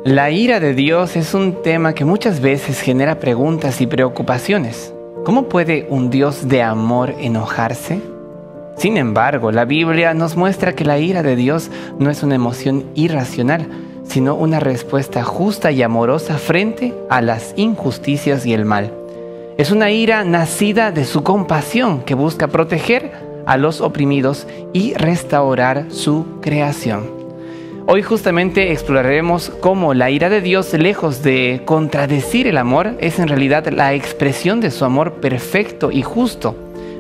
La ira de Dios es un tema que muchas veces genera preguntas y preocupaciones. ¿Cómo puede un Dios de amor enojarse? Sin embargo, la Biblia nos muestra que la ira de Dios no es una emoción irracional, sino una respuesta justa y amorosa frente a las injusticias y el mal. Es una ira nacida de su compasión que busca proteger a los oprimidos y restaurar su creación. Hoy justamente exploraremos cómo la ira de Dios, lejos de contradecir el amor, es en realidad la expresión de su amor perfecto y justo.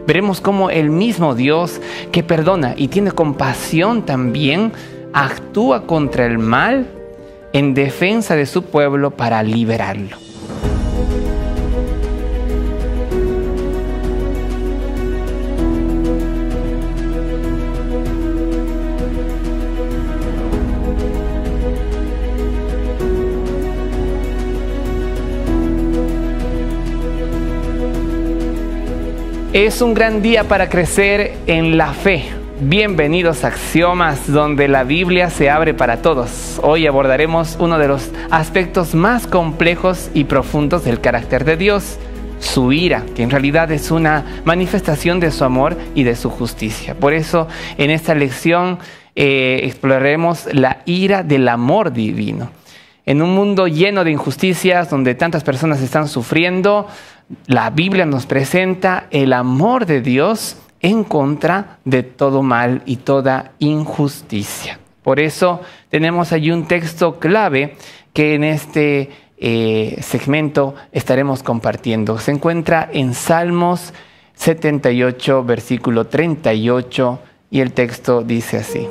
Veremos cómo el mismo Dios que perdona y tiene compasión también actúa contra el mal en defensa de su pueblo para liberarlo. Es un gran día para crecer en la fe. Bienvenidos a Axiomas, donde la Biblia se abre para todos. Hoy abordaremos uno de los aspectos más complejos y profundos del carácter de Dios, su ira, que en realidad es una manifestación de su amor y de su justicia. Por eso, en esta lección exploraremos la ira del amor divino. En un mundo lleno de injusticias, donde tantas personas están sufriendo, la Biblia nos presenta el amor de Dios en contra de todo mal y toda injusticia. Por eso tenemos allí un texto clave que en este segmento estaremos compartiendo. Se encuentra en Salmos 78, versículo 38, y el texto dice así: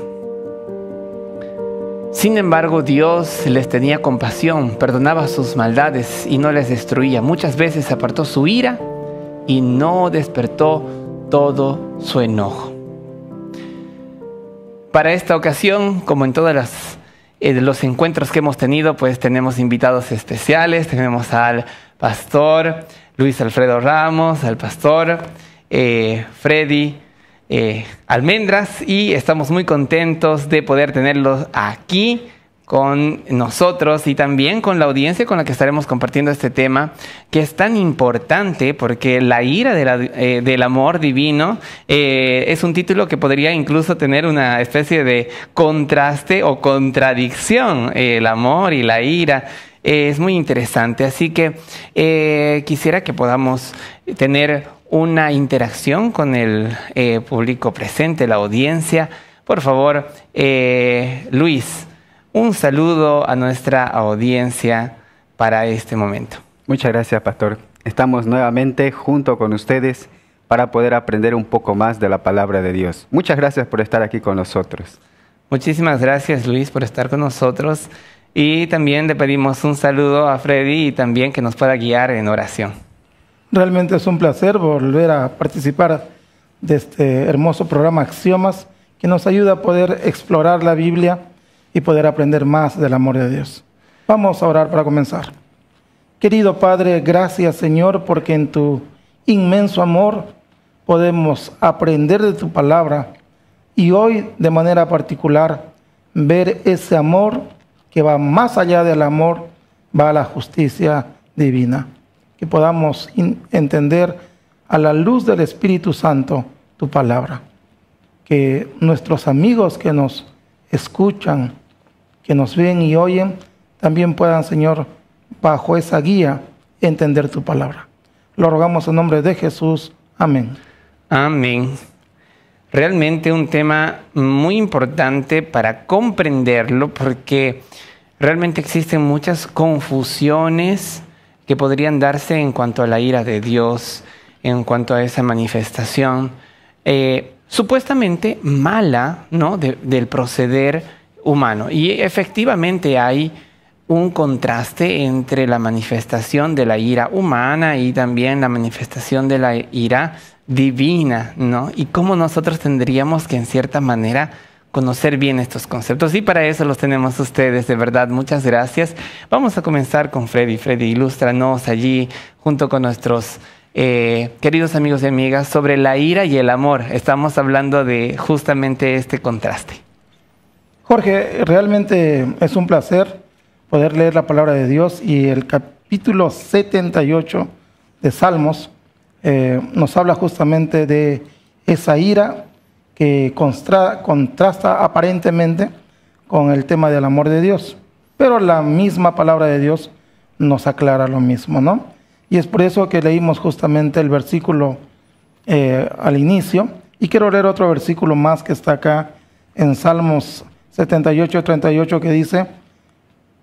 Sin embargo, Dios les tenía compasión, perdonaba sus maldades y no les destruía. Muchas veces apartó su ira y no despertó todo su enojo. Para esta ocasión, como en todos los encuentros que hemos tenido, pues tenemos invitados especiales. Tenemos al pastor Luis Alfredo Ramos, al pastor Freddy Almendras, y estamos muy contentos de poder tenerlos aquí con nosotros y también con la audiencia con la que estaremos compartiendo este tema, que es tan importante porque la ira del amor divino es un título que podría incluso tener una especie de contraste o contradicción. El amor y la ira es muy interesante, así que quisiera que podamos tener una interacción con el público presente, la audiencia. Por favor, Luis, un saludo a nuestra audiencia para este momento. Muchas gracias, pastor. Estamos nuevamente junto con ustedes para poder aprender un poco más de la palabra de Dios. Muchas gracias por estar aquí con nosotros. Muchísimas gracias, Luis, por estar con nosotros. Y también le pedimos un saludo a Freddy y también que nos pueda guiar en oración. Realmente es un placer volver a participar de este hermoso programa Axiomas, que nos ayuda a poder explorar la Biblia y poder aprender más del amor de Dios. Vamos a orar para comenzar. Querido Padre, gracias, Señor, porque en tu inmenso amor podemos aprender de tu palabra y hoy de manera particular ver ese amor que va más allá del amor, va a la justicia divina. Que podamos entender a la luz del Espíritu Santo tu palabra. Que nuestros amigos que nos escuchan, que nos ven y oyen, también puedan, Señor, bajo esa guía, entender tu palabra. Lo rogamos en nombre de Jesús. Amén. Amén. Realmente un tema muy importante para comprenderlo, porque realmente existen muchas confusiones que podrían darse en cuanto a la ira de Dios, en cuanto a esa manifestación supuestamente mala, ¿no?, del proceder humano. Y efectivamente hay un contraste entre la manifestación de la ira humana y también la manifestación de la ira divina, ¿no? Y cómo nosotros tendríamos que, en cierta manera, conocer bien estos conceptos. Y para eso los tenemos ustedes, de verdad. Muchas gracias. Vamos a comenzar con Freddy. Freddy, ilústranos allí, junto con nuestros queridos amigos y amigas, sobre la ira y el amor. Estamos hablando de justamente este contraste. Jorge, realmente es un placer poder leer la palabra de Dios, y el capítulo 78 de Salmos nos habla justamente de esa ira que contrasta aparentemente con el tema del amor de Dios, pero la misma palabra de Dios nos aclara lo mismo, ¿no? Y es por eso que leímos justamente el versículo al inicio, y quiero leer otro versículo más que está acá en Salmos 78, 38, que dice: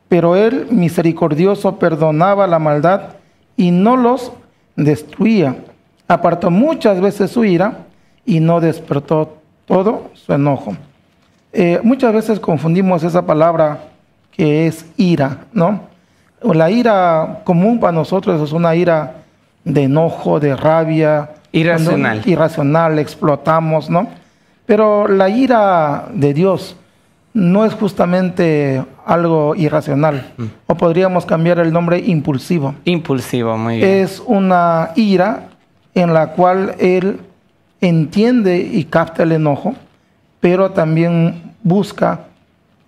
pero él, misericordioso, perdonaba la maldad y no los destruía. Apartó muchas veces su ira y no despertó todo su enojo. Muchas veces confundimos esa palabra que es ira, ¿no? La ira común para nosotros es una ira de enojo, de rabia. Irracional. Irracional, explotamos, ¿no? Pero la ira de Dios no es justamente algo irracional, o podríamos cambiar el nombre impulsivo. Impulsivo, muy bien. Es una ira en la cual Él entiende y capta el enojo, pero también busca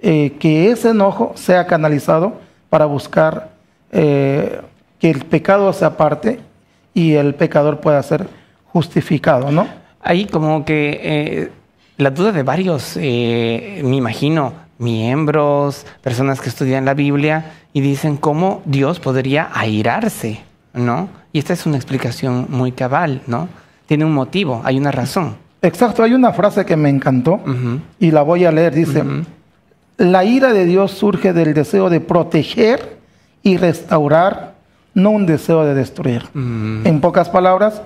que ese enojo sea canalizado para buscar que el pecado se aparte y el pecador pueda ser justificado, ¿no? Ahí como que la duda de varios, me imagino, miembros, personas que estudian la Biblia y dicen cómo Dios podría airarse, ¿no? Y esta es una explicación muy cabal, ¿no? Tiene un motivo, hay una razón. Exacto, hay una frase que me encantó y la voy a leer, dice: la ira de Dios surge del deseo de proteger y restaurar, no un deseo de destruir. En pocas palabras,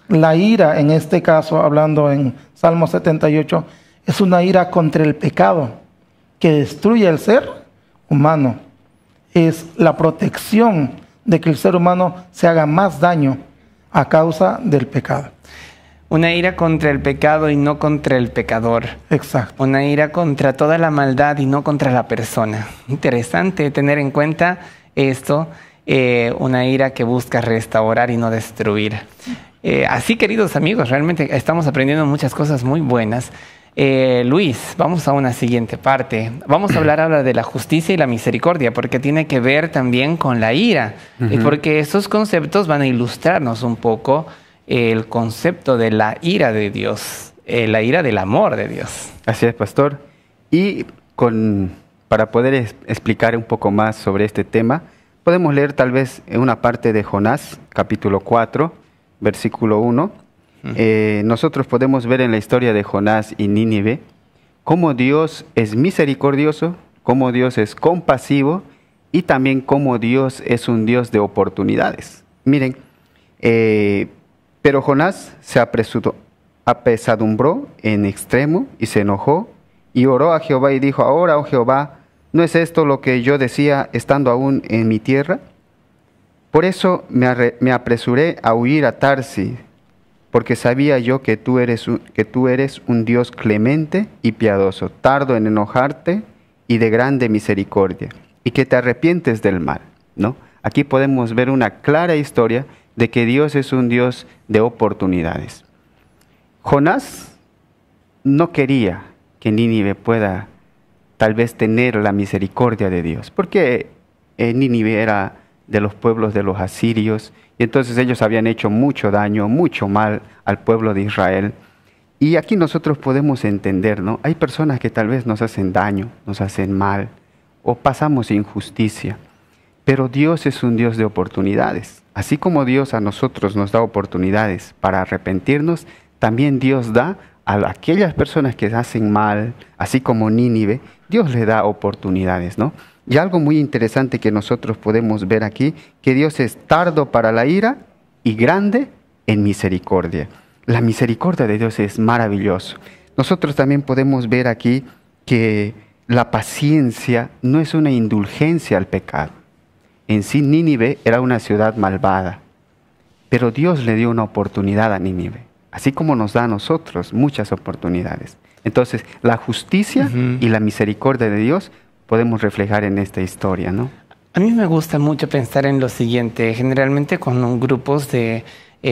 la ira, en este caso, hablando en Salmo 78, es una ira contra el pecado que destruye el ser humano. Es la protección de que el ser humano se haga más daño a causa del pecado. Una ira contra el pecado y no contra el pecador. Exacto. Una ira contra toda la maldad y no contra la persona. Interesante tener en cuenta esto, una ira que busca restaurar y no destruir. Así, queridos amigos, realmente estamos aprendiendo muchas cosas muy buenas. Luis, vamos a una siguiente parte. Vamos a hablar ahora de la justicia y la misericordia, porque tiene que ver también con la ira, porque esos conceptos van a ilustrarnos un poco el concepto de la ira de Dios, la ira del amor de Dios. Así es, pastor. Y para poder explicar un poco más sobre este tema, podemos leer tal vez una parte de Jonás, capítulo 4, versículo 1. Nosotros podemos ver en la historia de Jonás y Nínive cómo Dios es misericordioso, cómo Dios es compasivo y también cómo Dios es un Dios de oportunidades. Miren, pero Jonás se apesadumbró en extremo y se enojó y oró a Jehová y dijo: ahora, oh Jehová, ¿no es esto lo que yo decía estando aún en mi tierra? Por eso me apresuré a huir a Tarsis, porque sabía yo que tú eres un Dios clemente y piadoso, tardo en enojarte y de grande misericordia, y que te arrepientes del mal, ¿no? Aquí podemos ver una clara historia de que Dios es un Dios de oportunidades. Jonás no quería que Nínive pueda tal vez tener la misericordia de Dios, porque Nínive era de los pueblos de los asirios, y entonces ellos habían hecho mucho daño, mucho mal al pueblo de Israel. Y aquí nosotros podemos entender, ¿no? Hay personas que tal vez nos hacen daño, nos hacen mal, o pasamos injusticia, pero Dios es un Dios de oportunidades. Así como Dios a nosotros nos da oportunidades para arrepentirnos, también Dios da a aquellas personas que hacen mal, así como Nínive, Dios le da oportunidades, ¿no? Y algo muy interesante que nosotros podemos ver aquí, que Dios es tardo para la ira y grande en misericordia. La misericordia de Dios es maravilloso. Nosotros también podemos ver aquí que la paciencia no es una indulgencia al pecado. En sí, Nínive era una ciudad malvada, pero Dios le dio una oportunidad a Nínive, así como nos da a nosotros muchas oportunidades. Entonces, la justicia y la misericordia de Dios podemos reflejar en esta historia, ¿no? A mí me gusta mucho pensar en lo siguiente. Generalmente con grupos de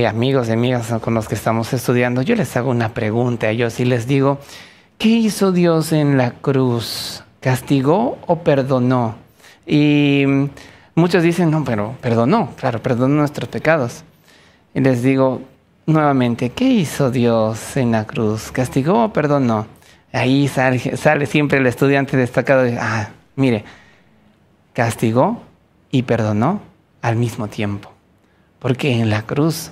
amigos y amigas con los que estamos estudiando, yo les hago una pregunta a ellos y les digo: ¿qué hizo Dios en la cruz? ¿Castigó o perdonó? Y muchos dicen, no, pero perdonó, claro, perdonó nuestros pecados. Y les digo nuevamente, ¿qué hizo Dios en la cruz? ¿Castigó o perdonó? Ahí sale siempre el estudiante destacado de, mire, castigó y perdonó al mismo tiempo. Porque en la cruz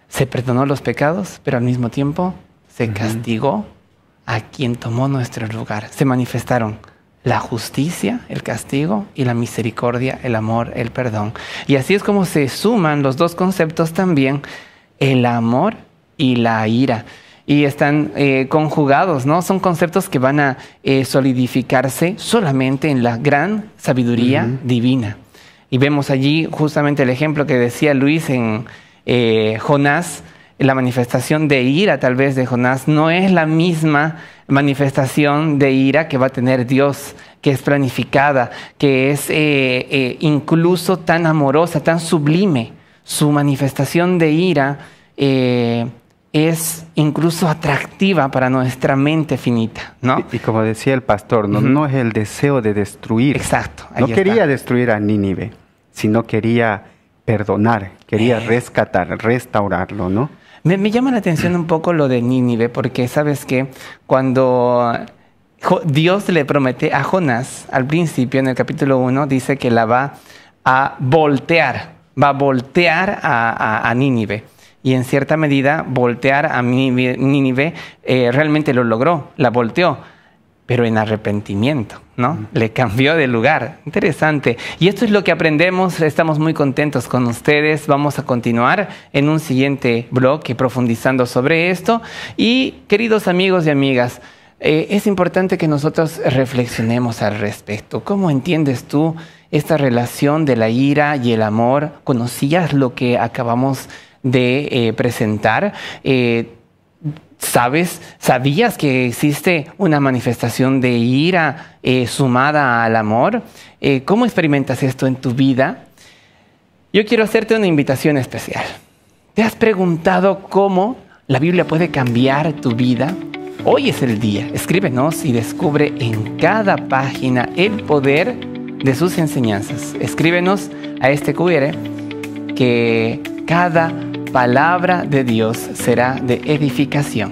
se perdonó los pecados, pero al mismo tiempo se castigó a quien tomó nuestro lugar. Se manifestaron la justicia, el castigo, y la misericordia, el amor, el perdón. Y así es como se suman los dos conceptos también, el amor y la ira. Y están conjugados, ¿no? Son conceptos que van a solidificarse solamente en la gran sabiduría divina. Y vemos allí justamente el ejemplo que decía Luis en Jonás. La manifestación de ira tal vez de Jonás no es la misma manifestación de ira que va a tener Dios, que es planificada, que es incluso tan amorosa, tan sublime. Su manifestación de ira es incluso atractiva para nuestra mente finita, ¿no? Y como decía el pastor, no es el deseo de destruir. Exacto. No quería destruir a Nínive, sino quería perdonar, quería rescatar, restaurarlo, ¿no? Me llama la atención un poco lo de Nínive, porque sabes que cuando Dios le promete a Jonás, al principio en el capítulo 1, dice que la va a voltear a Nínive. Y en cierta medida, voltear a Nínive realmente lo logró, la volteó, pero en arrepentimiento, ¿no? Le cambió de lugar. Interesante. Y esto es lo que aprendemos. Estamos muy contentos con ustedes. Vamos a continuar en un siguiente bloque profundizando sobre esto. Y queridos amigos y amigas, es importante que nosotros reflexionemos al respecto. ¿Cómo entiendes tú esta relación de la ira y el amor? ¿Conocías lo que acabamos de presentar? ¿Sabías que existe una manifestación de ira sumada al amor? ¿Cómo experimentas esto en tu vida? Yo quiero hacerte una invitación especial. ¿Te has preguntado cómo la Biblia puede cambiar tu vida? Hoy es el día. Escríbenos y descubre en cada página el poder de sus enseñanzas. Escríbenos a este QR que cada palabra de Dios será de edificación.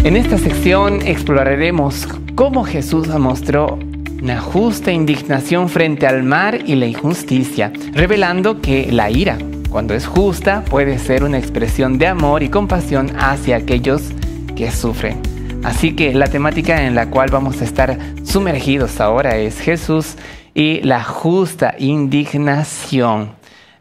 En esta sección exploraremos cómo Jesús mostró una justa indignación frente al mal y la injusticia, revelando que la ira, cuando es justa, puede ser una expresión de amor y compasión hacia aquellos que sufren. Así que la temática en la cual vamos a estar sumergidos ahora es Jesús y la justa indignación.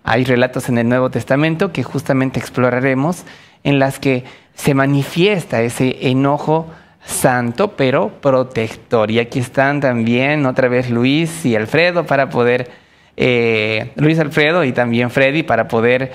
Hay relatos en el Nuevo Testamento que justamente exploraremos en las que se manifiesta ese enojo santo pero protector. Y aquí están también otra vez Luis y Alfredo para poder... Luis Alfredo y también Freddy para poder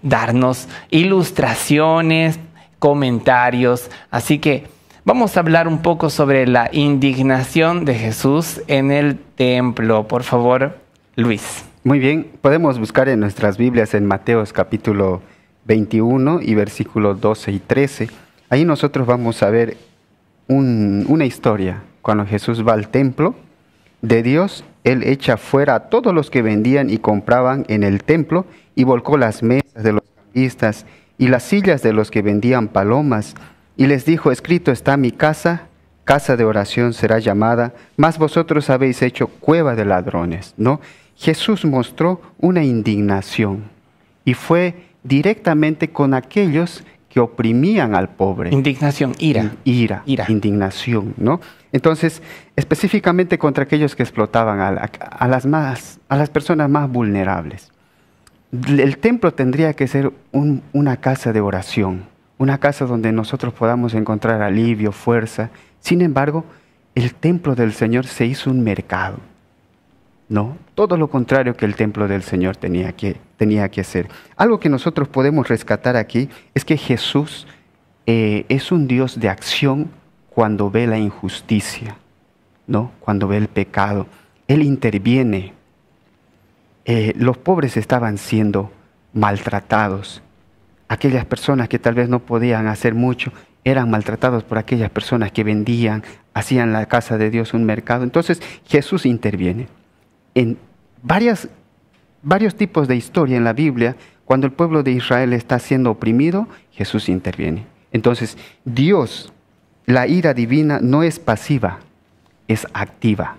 darnos ilustraciones, comentarios. Así que vamos a hablar un poco sobre la indignación de Jesús en el templo. Por favor, Luis. Muy bien, podemos buscar en nuestras Biblias en Mateos capítulo 21 y versículos 12 y 13. Ahí nosotros vamos a ver una historia. Cuando Jesús va al templo de Dios, Él echa fuera a todos los que vendían y compraban en el templo y volcó las mesas de los cambistas y las sillas de los que vendían palomas y les dijo: escrito está: mi casa, casa de oración será llamada, mas vosotros habéis hecho cueva de ladrones, ¿no? Jesús mostró una indignación y fue directamente con aquellos que oprimían al pobre. Indignación, ira. Ira. Indignación, ¿no? Entonces, específicamente contra aquellos que explotaban a las personas más vulnerables. El templo tendría que ser una casa de oración, una casa donde nosotros podamos encontrar alivio, fuerza. Sin embargo, el templo del Señor se hizo un mercado, ¿no? Todo lo contrario que el templo del Señor tenía que ser. Algo que nosotros podemos rescatar aquí es que Jesús es un Dios de acción cuando ve la injusticia, ¿no? Cuando ve el pecado. Él interviene. Los pobres estaban siendo maltratados. Aquellas personas que tal vez no podían hacer mucho, eran maltratados por aquellas personas que vendían, hacían la casa de Dios un mercado. Entonces Jesús interviene. En varios tipos de historia en la Biblia, cuando el pueblo de Israel está siendo oprimido, Jesús interviene. Entonces Dios, la ira divina no es pasiva, es activa.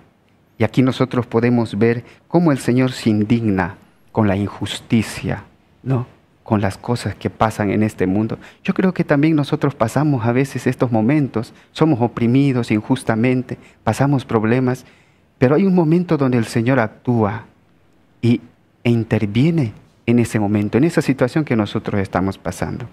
Y aquí nosotros podemos ver cómo el Señor se indigna con la injusticia, ¿no?, con las cosas que pasan en este mundo. Yo creo que también nosotros pasamos a veces estos momentos, somos oprimidos injustamente, pasamos problemas, pero hay un momento donde el Señor actúa e interviene en ese momento, en esa situación que nosotros estamos pasando.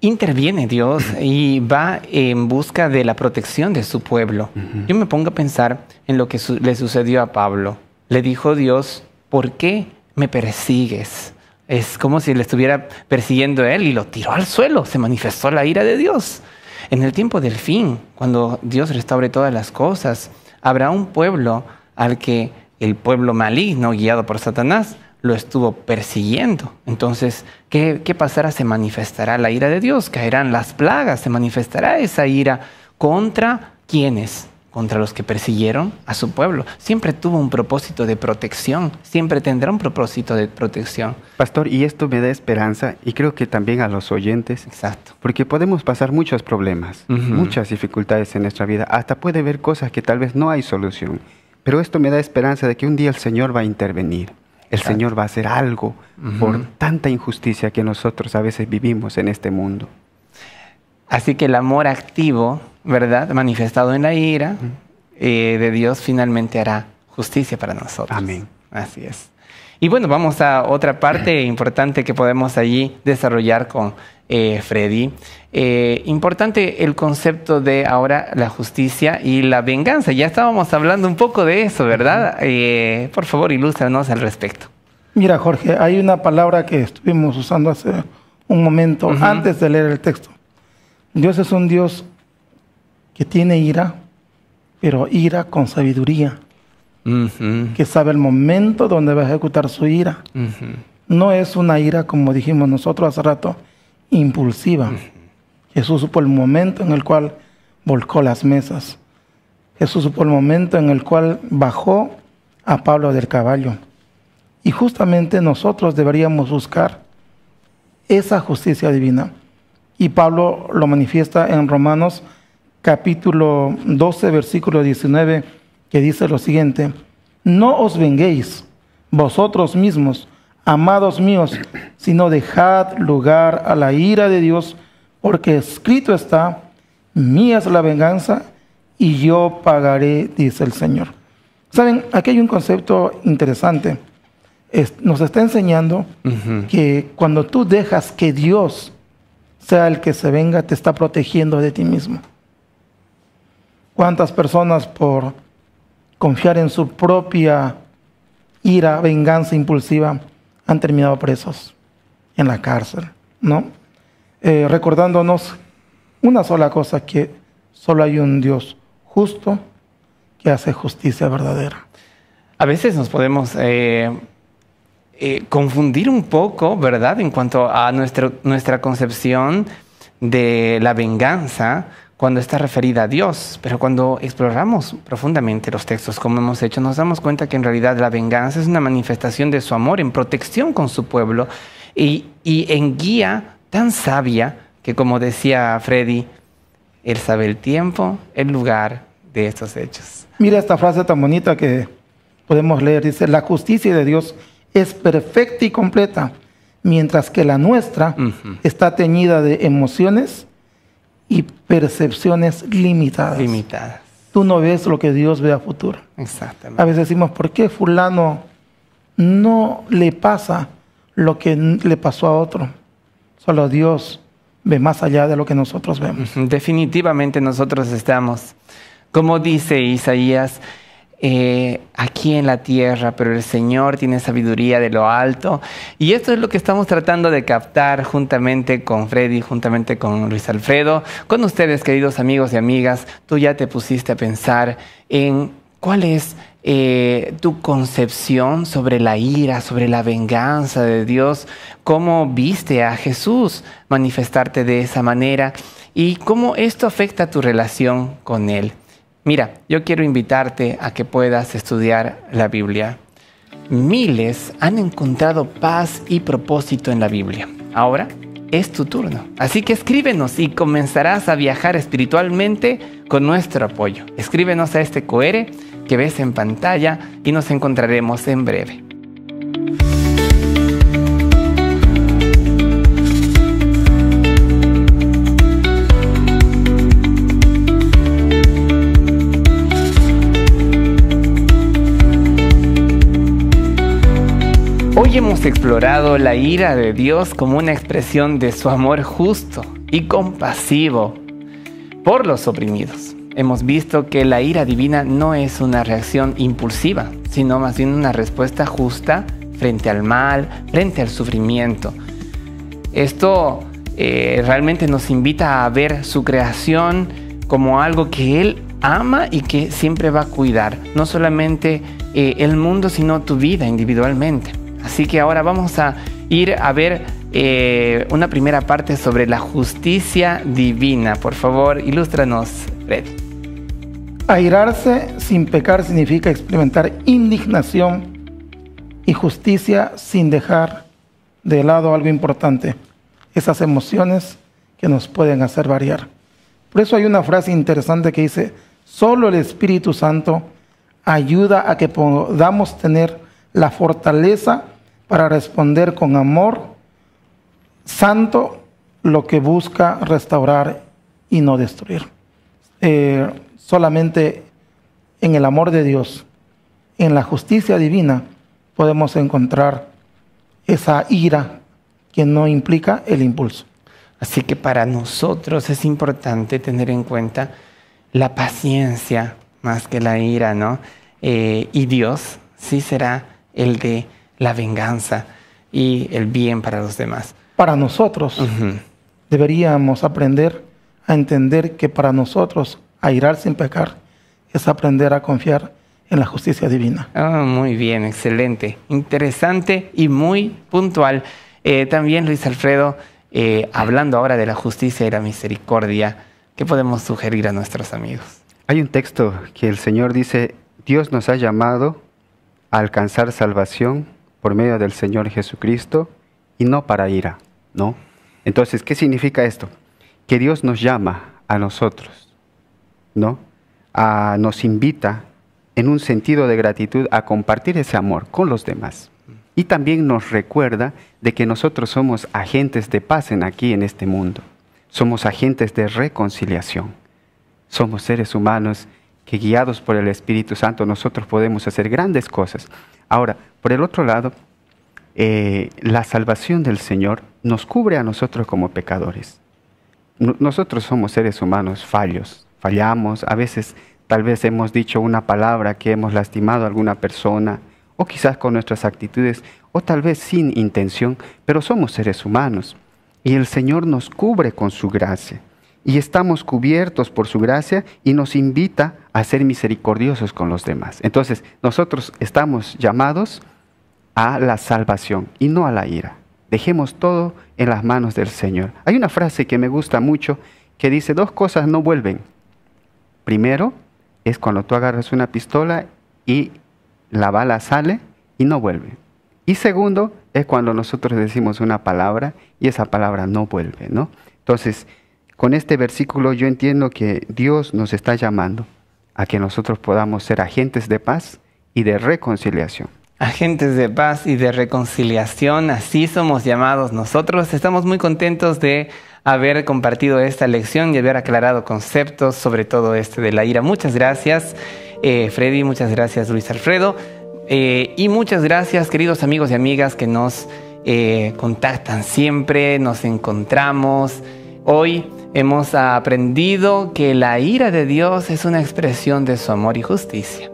Interviene Dios y va en busca de la protección de su pueblo. Yo me pongo a pensar en lo que le sucedió a Pablo. Le dijo Dios, ¿por qué me persigues? Es como si le estuviera persiguiendo a él y lo tiró al suelo. Se manifestó la ira de Dios. En el tiempo del fin, cuando Dios restaure todas las cosas, habrá un pueblo al que el pueblo maligno, guiado por Satanás, lo estuvo persiguiendo. Entonces, ¿qué pasará? Se manifestará la ira de Dios, caerán las plagas, se manifestará esa ira contra ¿quiénes? Contra los que persiguieron a su pueblo. Siempre tuvo un propósito de protección, siempre tendrá un propósito de protección. Pastor, y esto me da esperanza, y creo que también a los oyentes. Exacto. Porque podemos pasar muchos problemas, muchas dificultades en nuestra vida, hasta puede haber cosas que tal vez no hay solución. Pero esto me da esperanza de que un día el Señor va a intervenir. El Señor va a hacer algo por tanta injusticia que nosotros a veces vivimos en este mundo. Así que el amor activo, ¿verdad?, manifestado en la ira de Dios, finalmente hará justicia para nosotros. Amén. Así es. Y bueno, vamos a otra parte importante que podemos allí desarrollar con Freddy. Importante el concepto de ahora la justicia y la venganza. Ya estábamos hablando un poco de eso, ¿verdad? Por favor, ilústranos al respecto. Mira, Jorge, hay una palabra que estuvimos usando hace un momento antes de leer el texto. Dios es un Dios que tiene ira, pero ira con sabiduría, que sabe el momento donde va a ejecutar su ira. No es una ira, como dijimos nosotros hace rato, impulsiva. Jesús supo el momento en el cual volcó las mesas. Jesús supo el momento en el cual bajó a Pablo del caballo. Y justamente nosotros deberíamos buscar esa justicia divina. Y Pablo lo manifiesta en Romanos capítulo 12, versículo 19, que dice lo siguiente: no os venguéis vosotros mismos, amados míos, sino dejad lugar a la ira de Dios, porque escrito está, mía es la venganza y yo pagaré, dice el Señor. Saben, aquí hay un concepto interesante. Nos está enseñando que cuando tú dejas que Dios sea el que se venga, te está protegiendo de ti mismo. ¿Cuántas personas por confiar en su propia ira, venganza impulsiva, han terminado presos en la cárcel, ¿no? Recordándonos una sola cosa, que solo hay un Dios justo que hace justicia verdadera. A veces nos podemos confundir un poco, ¿verdad?, en cuanto a nuestra concepción de la venganza cuando está referida a Dios. Pero cuando exploramos profundamente los textos, como hemos hecho, nos damos cuenta que en realidad la venganza es una manifestación de su amor en protección con su pueblo y en guía tan sabia que, como decía Freddy, Él sabe el tiempo, el lugar de estos hechos. Mira esta frase tan bonita que podemos leer. Dice, la justicia de Dios es perfecta y completa, mientras que la nuestra está teñida de emociones y percepciones limitadas. Tú no ves lo que Dios ve a futuro. Exactamente. A veces decimos, ¿por qué fulano no le pasa lo que le pasó a otro? Solo Dios ve más allá de lo que nosotros vemos. Definitivamente nosotros estamos, como dice Isaías, aquí en la tierra, pero el Señor tiene sabiduría de lo alto. Y esto es lo que estamos tratando de captar juntamente con Freddy, juntamente con Luis Alfredo, con ustedes, queridos amigos y amigas. Tú ya te pusiste a pensar en cuál es tu concepción sobre la ira, sobre la venganza de Dios, cómo viste a Jesús manifestarte de esa manera y cómo esto afecta tu relación con Él. Mira, yo quiero invitarte a que puedas estudiar la Biblia. Miles han encontrado paz y propósito en la Biblia. Ahora es tu turno. Así que escríbenos y comenzarás a viajar espiritualmente con nuestro apoyo. Escríbenos a este QR que ves en pantalla y nos encontraremos en breve. Hoy hemos explorado la ira de Dios como una expresión de su amor justo y compasivo por los oprimidos. Hemos visto que la ira divina no es una reacción impulsiva, sino más bien una respuesta justa frente al mal, frente al sufrimiento. Esto realmente nos invita a ver su creación como algo que Él ama y que siempre va a cuidar. No solamente el mundo, sino tu vida individualmente. Así que ahora vamos a ir a ver una primera parte sobre la justicia divina. Por favor, ilústranos, Fred. Airarse sin pecar significa experimentar indignación y justicia sin dejar de lado algo importante, esas emociones que nos pueden hacer variar. Por eso hay una frase interesante que dice: solo el Espíritu Santo ayuda a que podamos tener la fortaleza para responder con amor santo lo que busca restaurar y no destruir. Solamente en el amor de Dios, en la justicia divina, podemos encontrar esa ira que no implica el impulso. Así que para nosotros es importante tener en cuenta la paciencia más que la ira, ¿no? Y Dios sí será el de la venganza y el bien para los demás. Para nosotros deberíamos aprender a entender que para nosotros airar sin pecar es aprender a confiar en la justicia divina. Muy bien, excelente, interesante y muy puntual. También Luis Alfredo, hablando ahora de la justicia y la misericordia, ¿qué podemos sugerir a nuestros amigos? Hay un texto que el Señor dice: Dios nos ha llamado a alcanzar salvación por medio del Señor Jesucristo y no para ira, ¿no? Entonces, ¿qué significa esto? Que Dios nos llama a nosotros, ¿no? Nos invita en un sentido de gratitud a compartir ese amor con los demás. Y también nos recuerda de que nosotros somos agentes de paz aquí en este mundo. Somos agentes de reconciliación. Somos seres humanos que, guiados por el Espíritu Santo, nosotros podemos hacer grandes cosas. Ahora, por el otro lado, la salvación del Señor nos cubre a nosotros como pecadores. Nosotros somos seres humanos fallamos, a veces tal vez hemos dicho una palabra que hemos lastimado a alguna persona, o quizás con nuestras actitudes, o tal vez sin intención, pero somos seres humanos. Y el Señor nos cubre con su gracia. Y estamos cubiertos por su gracia y nos invita a ser misericordiosos con los demás. Entonces, nosotros estamos llamados a la salvación y no a la ira. Dejemos todo en las manos del Señor. Hay una frase que me gusta mucho que dice: dos cosas no vuelven. Primero, es cuando tú agarras una pistola y la bala sale y no vuelve. Y segundo, es cuando nosotros decimos una palabra y esa palabra no vuelve, ¿no? Entonces, con este versículo yo entiendo que Dios nos está llamando a que nosotros podamos ser agentes de paz y de reconciliación. Agentes de paz y de reconciliación, así somos llamados nosotros. Estamos muy contentos de haber compartido esta lección y haber aclarado conceptos sobre todo de la ira. Muchas gracias, Freddy, muchas gracias, Luis Alfredo, y muchas gracias, queridos amigos y amigas que nos contactan siempre, nos encontramos. Hoy hemos aprendido que la ira de Dios es una expresión de su amor y justicia,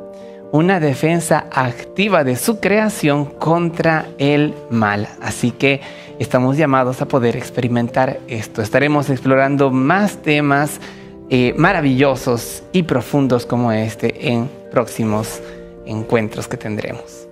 una defensa activa de su creación contra el mal. Así que estamos llamados a poder experimentar esto. Estaremos explorando más temas maravillosos y profundos como este en próximos encuentros que tendremos.